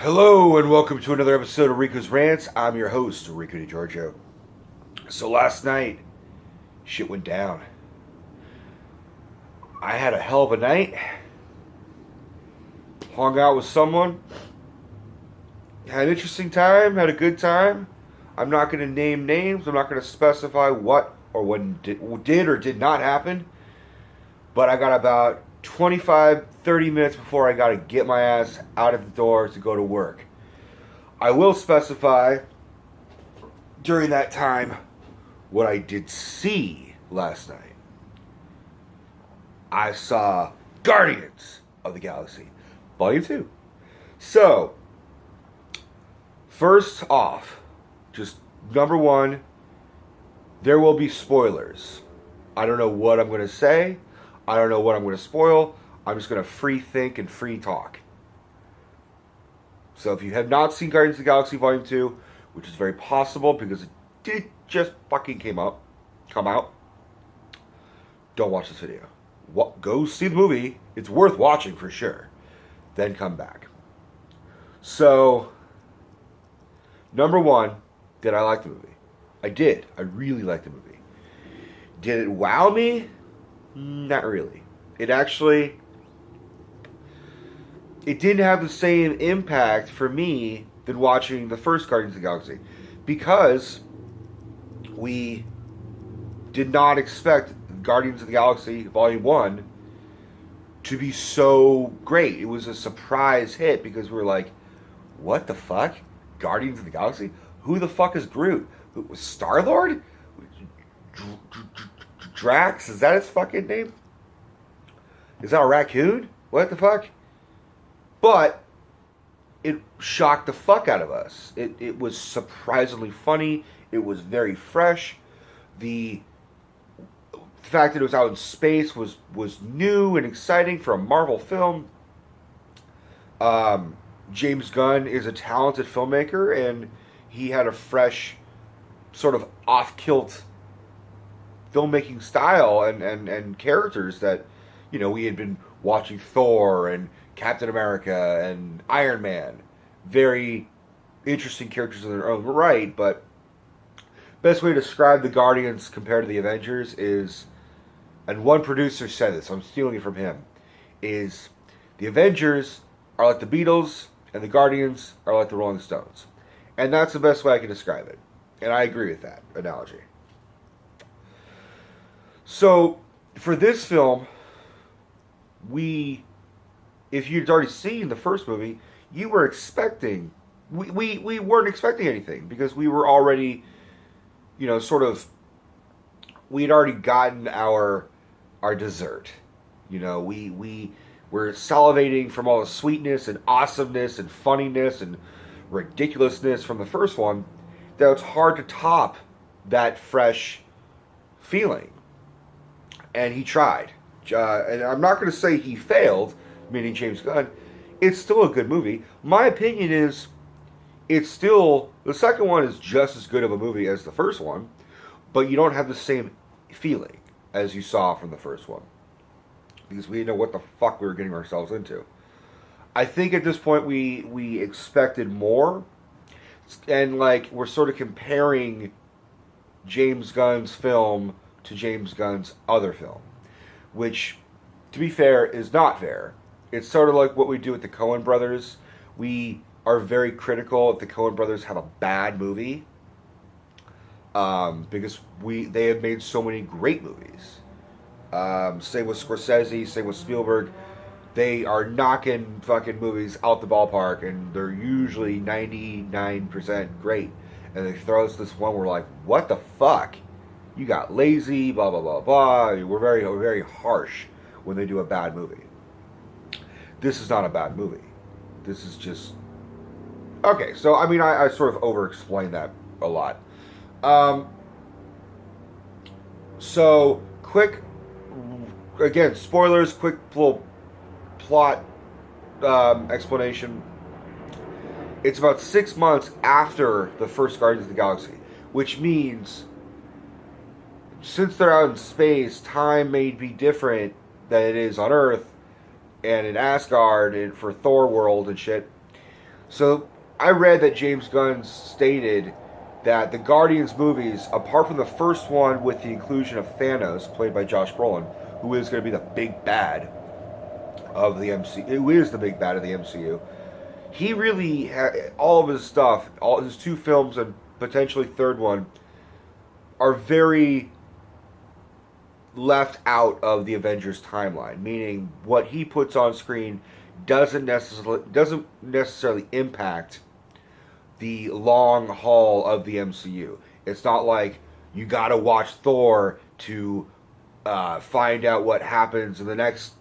Hello and welcome to another episode of Rico'S Rants. I'm your host, Rico DiGiorgio. So last night, shit went down. I had a hell of a night. Hung out with someone. Had an interesting time, had a good time. I'm not going to name names. I'm not going to specify what or when did or did not happen. But I got about 25, 30 minutes before I got to get my ass out of the door to go to work. I will specify during that time what I did see last night. I saw Guardians of the Galaxy, Volume 2. So, first off, just number one, there will be spoilers. I don't know what I'm going to say. I don't know what I'm going to spoil. I'm just going to free think and free talk. So if you have not seen Guardians of the Galaxy Volume 2, which is very possible because it did just fucking come out, don't watch this video. Go see the movie. It's worth watching for sure. Then come back. So, number one, did I like the movie? I did. I really liked the movie. Did it wow me? Not really. It didn't have the same impact for me than watching the first Guardians of the Galaxy, because we did not expect Guardians of the Galaxy Volume 1 to be so great. It was a surprise hit because we were like, what the fuck? Guardians of the Galaxy? Who the fuck is Groot? Star-Lord? Drax? Is that his fucking name? Is that a raccoon? What the fuck? But it shocked the fuck out of us. It was surprisingly funny. It was very fresh. The fact that it was out in space was new and exciting for a Marvel film. James Gunn is a talented filmmaker, and he had a fresh, sort of off-kilt filmmaking style and characters that, you know, we had been watching Thor and Captain America and Iron Man. Very interesting characters in their own right, but best way to describe the Guardians compared to the Avengers is, and one producer said this, I'm stealing it from him, is the Avengers are like the Beatles and the Guardians are like the Rolling Stones. And that's the best way I can describe it. And I agree with that analogy. So, for this film, if you'd already seen the first movie, you were expecting, we weren't expecting anything, because we were already, you know, we had already gotten our dessert. You know, we were salivating from all the sweetness and awesomeness and funniness and ridiculousness from the first one, that it's hard to top that fresh feeling. And he tried. And I'm not going to say he failed, meaning James Gunn. It's still a good movie. My opinion is, the second one is just as good of a movie as the first one, but you don't have the same feeling as you saw from the first one, because we didn't know what the fuck we were getting ourselves into. I think at this point we expected more, and like, we're sort of comparing James Gunn's film to James Gunn's other film, which, to be fair, is not fair. It's sort of like what we do with the Coen brothers. We are very critical if the Coen brothers have a bad movie, because they have made so many great movies. Same with Scorsese, same with Spielberg. They are knocking fucking movies out the ballpark, and they're usually 99% great. And they throw us this one, we're like, what the fuck? You got lazy, blah, blah, blah, blah. We're very harsh when they do a bad movie. This is not a bad movie. This is just... Okay, so, I mean, I sort of over-explained that a lot. So, quick... Again, spoilers, quick little plot explanation. It's about 6 months after the first Guardians of the Galaxy, which means, since they're out in space, time may be different than it is on Earth and in Asgard and for Thor world and shit. So I read that James Gunn stated that the Guardians movies, apart from the first one with the inclusion of Thanos, played by Josh Brolin, who is going to be the big bad of the MCU, who is the big bad of the MCU, he really all of his stuff, all his two films and potentially third one, are very left out of the Avengers timeline. Meaning, what he puts on screen doesn't necessarily impact the long haul of the MCU. It's not like you got to watch Thor to find out what happens in the next,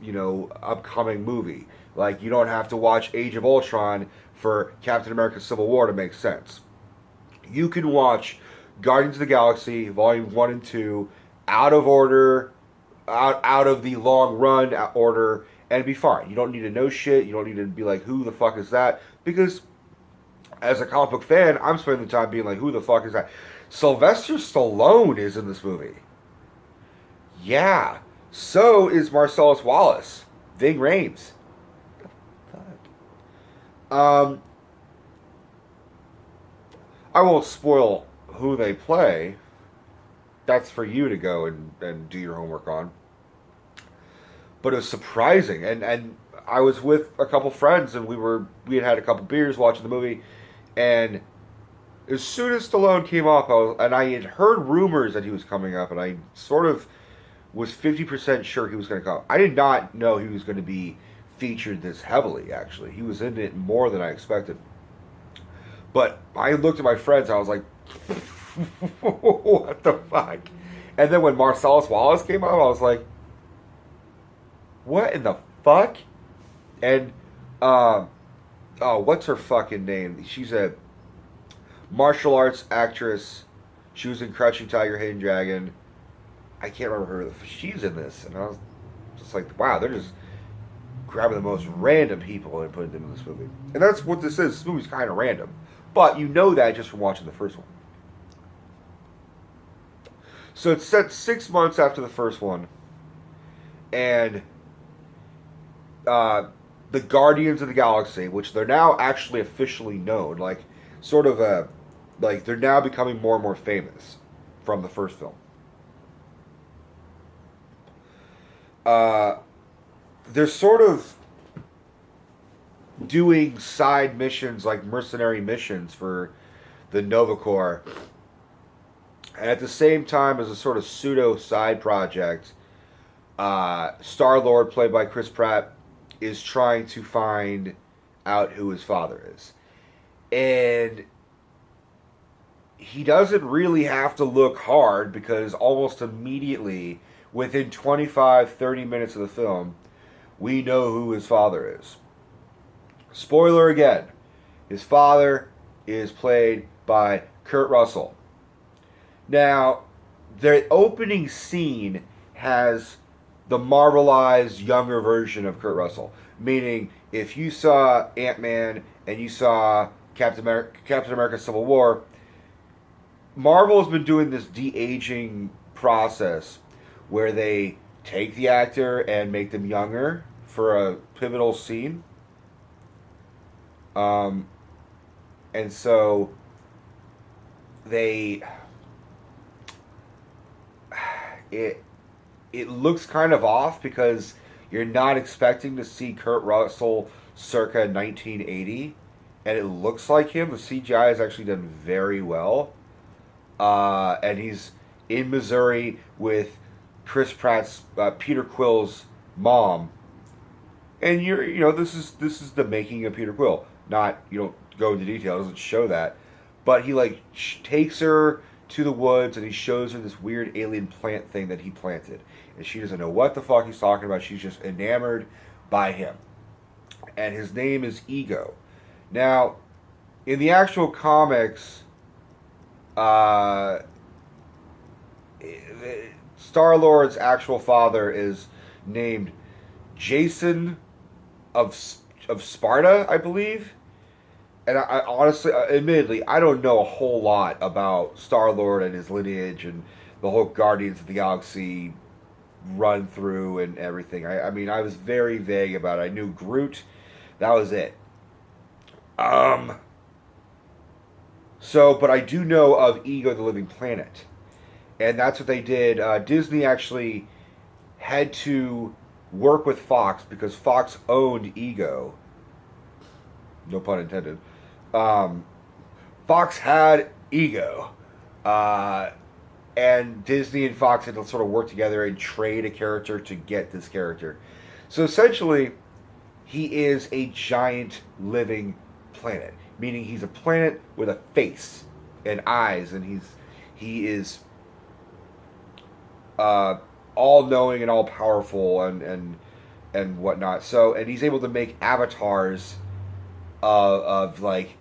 upcoming movie. Like, you don't have to watch Age of Ultron for Captain America Civil War to make sense. You can watch Guardians of the Galaxy Volume 1 and 2 out of order, out of the long run order, and be fine. You don't need to know shit. You don't need to be like, who the fuck is that? Because as a comic book fan, I'm spending the time being like, who the fuck is that? Sylvester Stallone is in this movie. Yeah. So is Marcellus Wallace. Ving Rhames. Um, I won't spoil who they play. That's for you to go and do your homework on. But it was surprising, and I was with a couple friends, and we had a couple beers watching the movie, and as soon as Stallone came up, I had heard rumors that he was coming up, and I sort of was 50% sure he was going to come. I did not know he was going to be featured this heavily. Actually, he was in it more than I expected. But I looked at my friends, and I was like, what the fuck? And then when Marcellus Wallace came out, I was like, what in the fuck? And, what's her fucking name? She's a martial arts actress. She was in Crouching Tiger, Hidden Dragon. I can't remember her. She's in this. And I was just like, wow, they're just grabbing the most random people and putting them in this movie. And that's what this is. This movie's kind of random. But you know that just from watching the first one. So it's set 6 months after the first one. And the Guardians of the Galaxy, which they're now actually officially known, like they're now becoming more and more famous from the first film. They're sort of doing side missions, like mercenary missions for the Nova Corps. And at the same time, as a sort of pseudo side project, Star-Lord, played by Chris Pratt, is trying to find out who his father is. And he doesn't really have to look hard, because almost immediately, within 25-30 minutes of the film, we know who his father is. Spoiler again, his father is played by Kurt Russell. Now, the opening scene has the Marvelized younger version of Kurt Russell. Meaning, if you saw Ant-Man and you saw Captain America Civil War, Marvel has been doing this de-aging process where they take the actor and make them younger for a pivotal scene. And so it looks kind of off, because you're not expecting to see Kurt Russell circa 1980, and it looks like him. The CGI has actually done very well, and he's in Missouri with Chris Pratt's Peter Quill's mom, and this is the making of Peter Quill. Not, you don't go into detail, it doesn't show that, but he takes her to the woods, and he shows her this weird alien plant thing that he planted. And she doesn't know what the fuck he's talking about. She's just enamored by him. And his name is Ego. Now, in the actual comics, Star-Lord's actual father is named Jason of Sparta, I believe. And I honestly, admittedly, I don't know a whole lot about Star-Lord and his lineage and the whole Guardians of the Galaxy run through and everything. I mean, I was very vague about it. I knew Groot. That was it. But I do know of Ego the Living Planet. And that's what they did. Disney actually had to work with Fox because Fox owned Ego. No pun intended. Fox had Ego. And Disney and Fox had to sort of work together and trade a character to get this character. So essentially, he is a giant living planet, meaning he's a planet with a face and eyes, and he is all knowing and all powerful and whatnot. So, and he's able to make avatars of like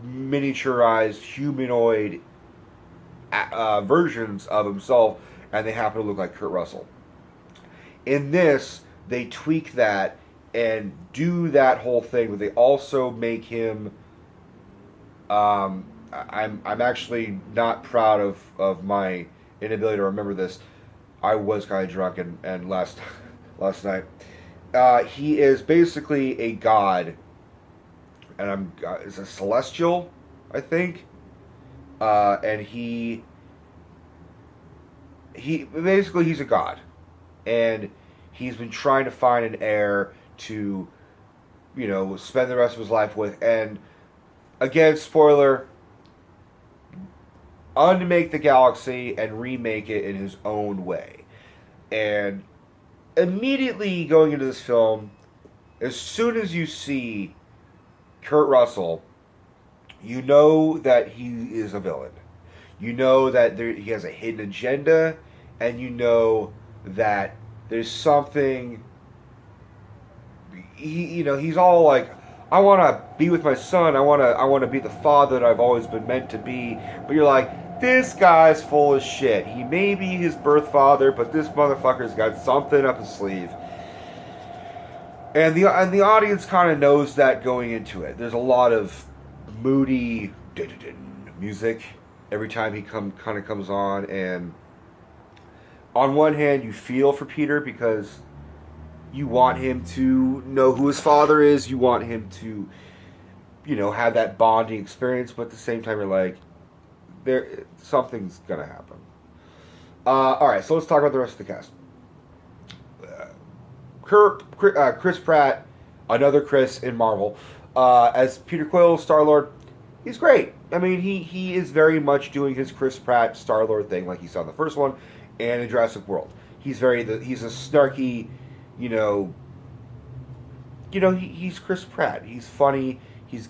miniaturized humanoid versions of himself, and they happen to look like Kurt Russell. In this, they tweak that and do that whole thing, but they also make him. I'm actually not proud of my inability to remember this. I was kind of drunk and last night. He is basically a god, and is a celestial, I think. And he basically he's a god, and he's been trying to find an heir to, spend the rest of his life with. And again, spoiler, unmake the galaxy and remake it in his own way. And immediately going into this film, as soon as you see Kurt Russell, you know that he is a villain. You know that he has a hidden agenda, and you know that there's something. He's all like, I want to be with my son. I want to be the father that I've always been meant to be. But you're like, this guy's full of shit. He may be his birth father, but this motherfucker's got something up his sleeve. And the audience kind of knows that going into it. There's a lot of moody music every time he kind of comes on, and on one hand you feel for Peter because you want him to know who his father is, you want him to have that bonding experience, but at the same time you're like, something's gonna happen. Alright, so let's talk about the rest of the cast. Chris Pratt, another Chris in Marvel, as Peter Quill, Star-Lord. He's great. I mean, he is very much doing his Chris Pratt Star-Lord thing, like he saw in the first one, and in Jurassic World. He's a snarky, he's Chris Pratt. He's funny. He's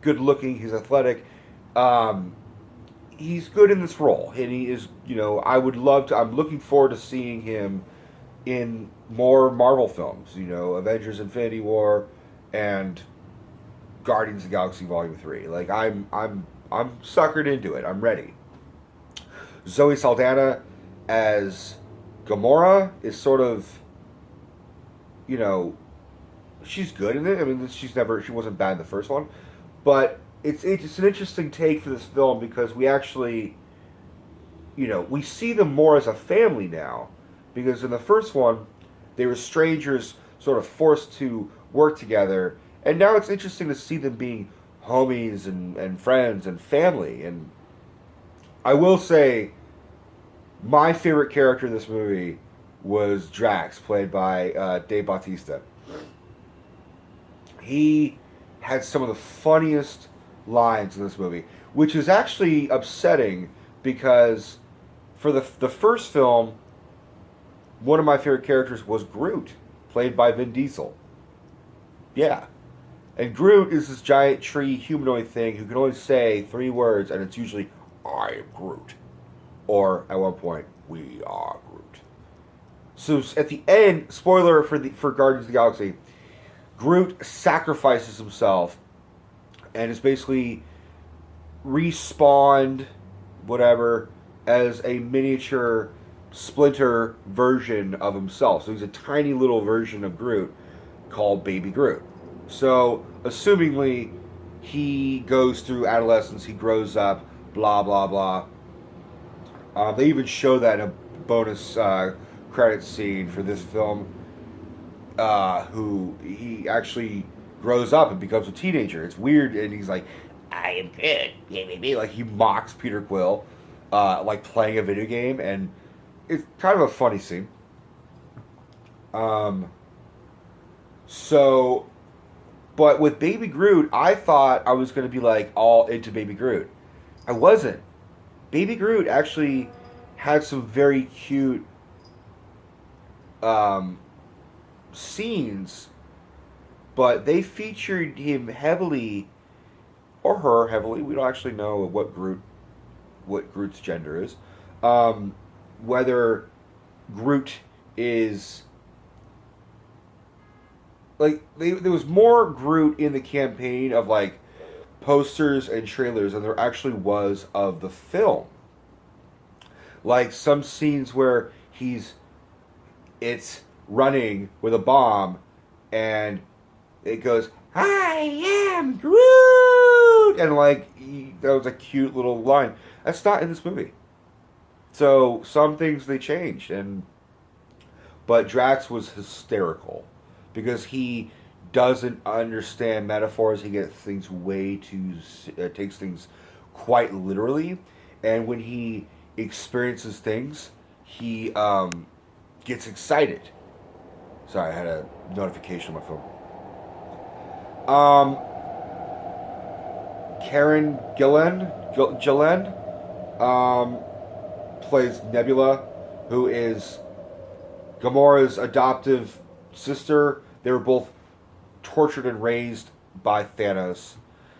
good looking. He's athletic. He's good in this role, and he is. I'm looking forward to seeing him in more Marvel films. Avengers: Infinity War and Guardians of the Galaxy Volume 3. Like, I'm suckered into it. I'm ready. Zoe Saldana as Gamora is sort of, she's good in it. I mean, she wasn't bad in the first one, but it's an interesting take for this film because we actually, we see them more as a family now, because in the first one they were strangers sort of forced to work together. And now it's interesting to see them being homies and friends and family. And I will say, my favorite character in this movie was Drax, played by Dave Bautista. He had some of the funniest lines in this movie, which is actually upsetting because for the first film, one of my favorite characters was Groot, played by Vin Diesel. Yeah. And Groot is this giant tree humanoid thing who can only say 3 words, and it's usually, I am Groot. Or, at one point, we are Groot. So, at the end, spoiler for Guardians of the Galaxy, Groot sacrifices himself and is basically respawned, whatever, as a miniature splinter version of himself. So he's a tiny little version of Groot called Baby Groot. So, assumingly, he goes through adolescence, he grows up, blah, blah, blah. They even show that in a bonus credit scene for this film, who he actually grows up and becomes a teenager. It's weird, and he's like, I am good. Maybe like he mocks Peter Quill, like playing a video game, and it's kind of a funny scene. Um, so, but with Baby Groot, I thought I was going to be like all into Baby Groot. I wasn't. Baby Groot actually had some very cute scenes, but they featured him heavily, or her heavily. We don't actually know what Groot's gender is. Whether Groot is like there was more Groot in the campaign of like posters and trailers than there actually was of the film. Like some scenes where it's running with a bomb, and it goes, "I am Groot," and like that was a cute little line. That's not in this movie. So some things they changed, but Drax was hysterical because he doesn't understand metaphors. He gets things takes things quite literally, and when he experiences things, he gets excited. Sorry, I had a notification on my phone. Karen Gillan plays Nebula, who is Gamora's adoptive sister. They were both tortured and raised by Thanos,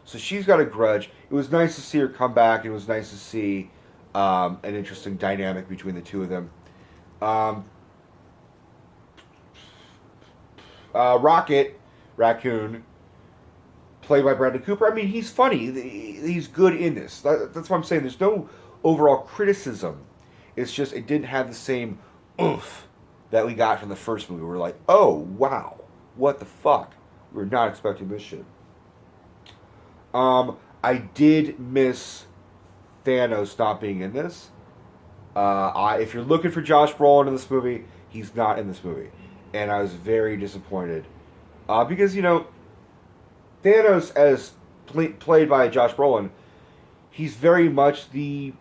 so she's got a grudge. It was nice to see her come back. It was nice to see an interesting dynamic between the two of them. Rocket Raccoon, played by Bradley Cooper. I mean, he's funny. He's good in this. That's what I'm saying. There's no overall criticism. It's just it didn't have the same oomph that we got from the first movie. We're like, oh, wow. What the fuck? We were not expecting this shit. I did miss Thanos not being in this. If you're looking for Josh Brolin in this movie, he's not in this movie. And I was very disappointed. Because, Thanos, as played by Josh Brolin, he's very much the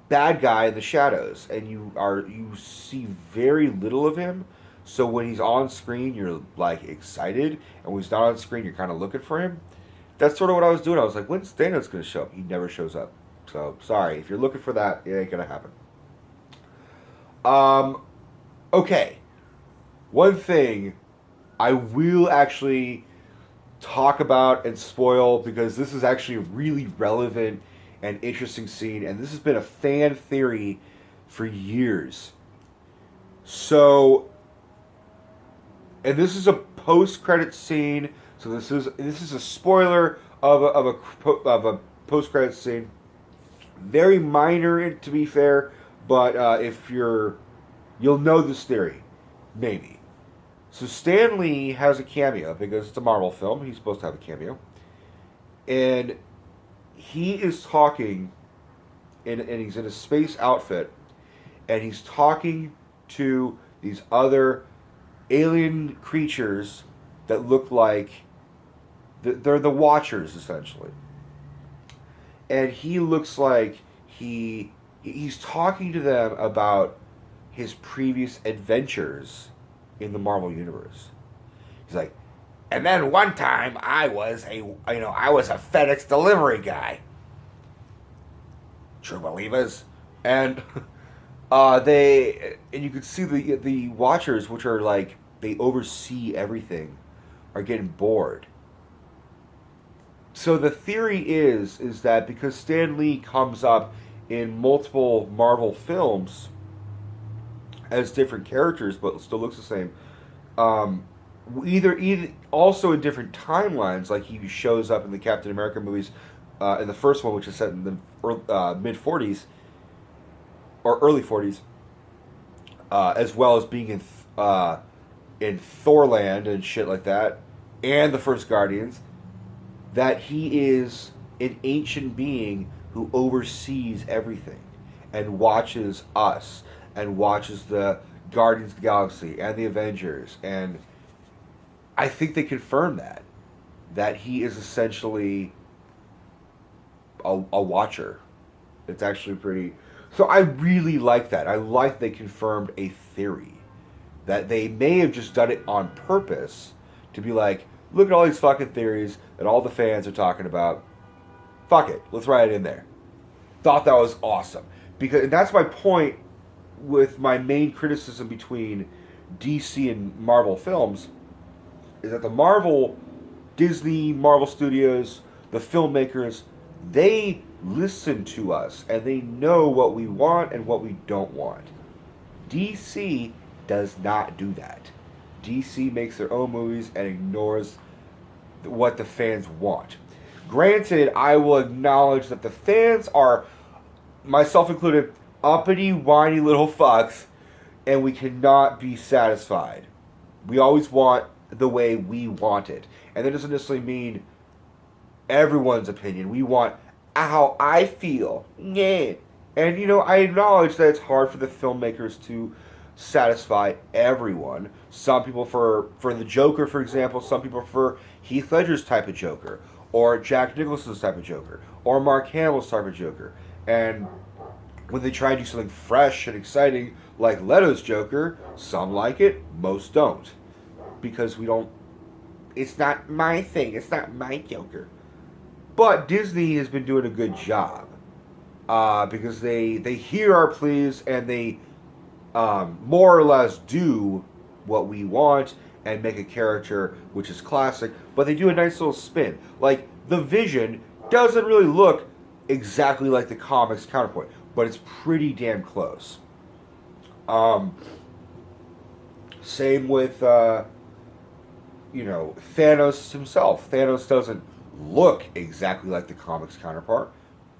bad guy in the shadows, and you see very little of him. So when he's on screen, you're like excited, and when he's not on screen, you're kind of looking for him. That's sort of what I was doing. I was like, when's Thanos going to show up? He never shows up. So sorry if you're looking for that, it ain't gonna happen. Okay. One thing I will actually talk about and spoil, because this is actually a really relevant and interesting scene, and this has been a fan theory for years. So, and this is a post-credit scene. So this is a spoiler of a post-credit scene. Very minor, to be fair, but if you'll know this theory, maybe. So Stan Lee has a cameo because it's a Marvel film. He's supposed to have a cameo, and he is talking, and he's in a space outfit, and he's talking to these other alien creatures that look like they're the Watchers, essentially. And he looks like he's talking to them about his previous adventures in the Marvel universe. He's like, and then one time I was a FedEx delivery guy. True believers. And you could see the Watchers, which are like they oversee everything, are getting bored. So the theory is that because Stan Lee comes up in multiple Marvel films as different characters, but still looks the same, either also in different timelines, like he shows up in the Captain America movies, in the first one, which is set in the mid 40s or early 40s, as well as being in Thorland and shit like that, and the first Guardians, that he is an ancient being who oversees everything and watches us and watches the Guardians of the Galaxy and the Avengers. And I think they confirmed that. that he is essentially a watcher. It's actually pretty. So I really like that. I like they confirmed a theory that they may have just done it on purpose to be like, look at all these fucking theories that all the fans are talking about. Fuck it, let's write it in there. Thought that was awesome, because and that's my point with my main criticism between DC and Marvel films is that the Disney, Marvel Studios, the filmmakers, they listen to us and they know what we want and what we don't want. DC does not do that. DC makes their own movies and ignores what the fans want. Granted, I will acknowledge that the fans are, myself included, uppity, whiny little fucks, and we cannot be satisfied. We always want the way we want it. And that doesn't necessarily mean everyone's opinion. We want how I feel. Yeah. And, I acknowledge that it's hard for the filmmakers to satisfy everyone. Some people for the Joker, for example, some people for Heath Ledger's type of Joker, or Jack Nicholson's type of Joker, or Mark Hamill's type of Joker. And when they try and do something fresh and exciting like Leto's Joker, some like it, most don't. Because it's not my thing, it's not my Joker. But Disney has been doing a good job. Because they hear our pleas and they more or less do what we want and make a character which is classic, but they do a nice little spin. Like, the Vision doesn't really look exactly like the comics counterpoint, but it's pretty damn close. Same with, Thanos himself. Thanos doesn't look exactly like the comics counterpart,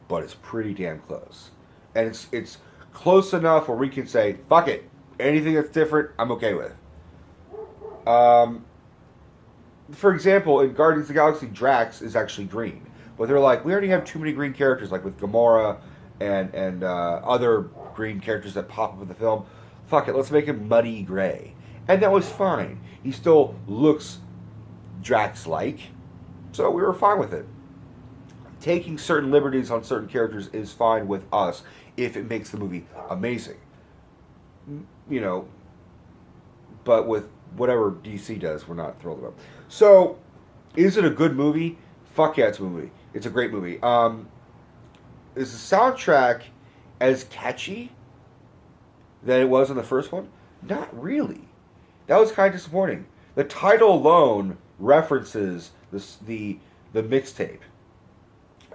but it's pretty damn close. And it's close enough where we can say, fuck it, anything that's different, I'm okay with. For example, in Guardians of the Galaxy, Drax is actually green. But they're like, we already have too many green characters, like with Gamora and other green characters that pop up in the film. Fuck it, let's make him muddy gray. And that was fine. He still looks Drax-like, so we were fine with it. Taking certain liberties on certain characters is fine with us if it makes the movie amazing. But with whatever DC does, we're not thrilled about. So, is it a good movie? Fuck yeah, it's a movie. It's a great movie. Is the soundtrack as catchy than it was in the first one? Not really. That was kind of disappointing. The title alone references the mixtape.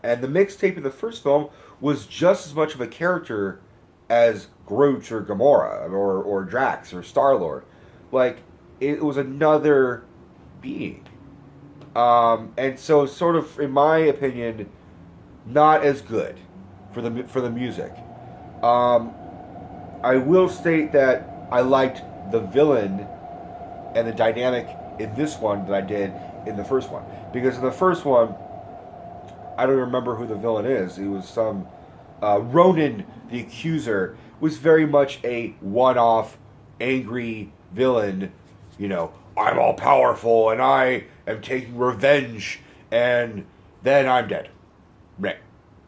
And the mixtape in the first film was just as much of a character as Groot or Gamora or Drax or Star-Lord. Like, it was another being. And so sort of, in my opinion, not as good for the music. I will state that I liked the villain and the dynamic in this one that I did in the first one. Because in the first one, I don't remember who the villain is. It was some Ronan the Accuser was very much a one-off angry villain. I'm all powerful and I am taking revenge and then I'm dead. Right.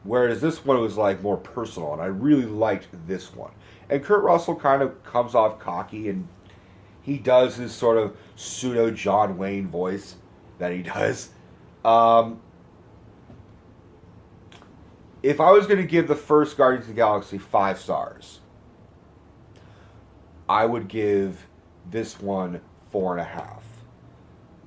Whereas this one was like more personal, and I really liked this one. And Kurt Russell kind of comes off cocky, and he does his sort of pseudo John Wayne voice that he does. If I was going to give the first Guardians of the Galaxy 5 stars, I would give this one 4.5.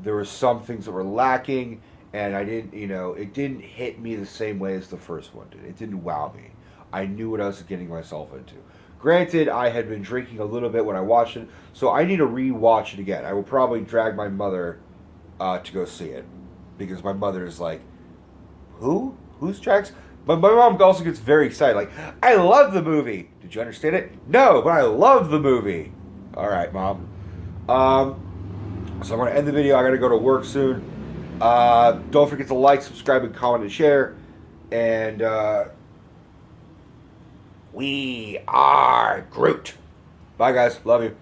There were some things that were lacking, and I didn't, it didn't hit me the same way as the first one did. It didn't wow me. I knew what I was getting myself into. Granted, I had been drinking a little bit when I watched it, so I need to re-watch it again. I will probably drag my mother to go see it, because my mother is like, who? Who's Drax? But my mom also gets very excited, like, I love the movie. Did you understand it? No, but I love the movie. All right, Mom. So I'm going to end the video. I got to go to work soon. Don't forget to like, subscribe, and comment and share. And we are Groot. Bye, guys. Love you.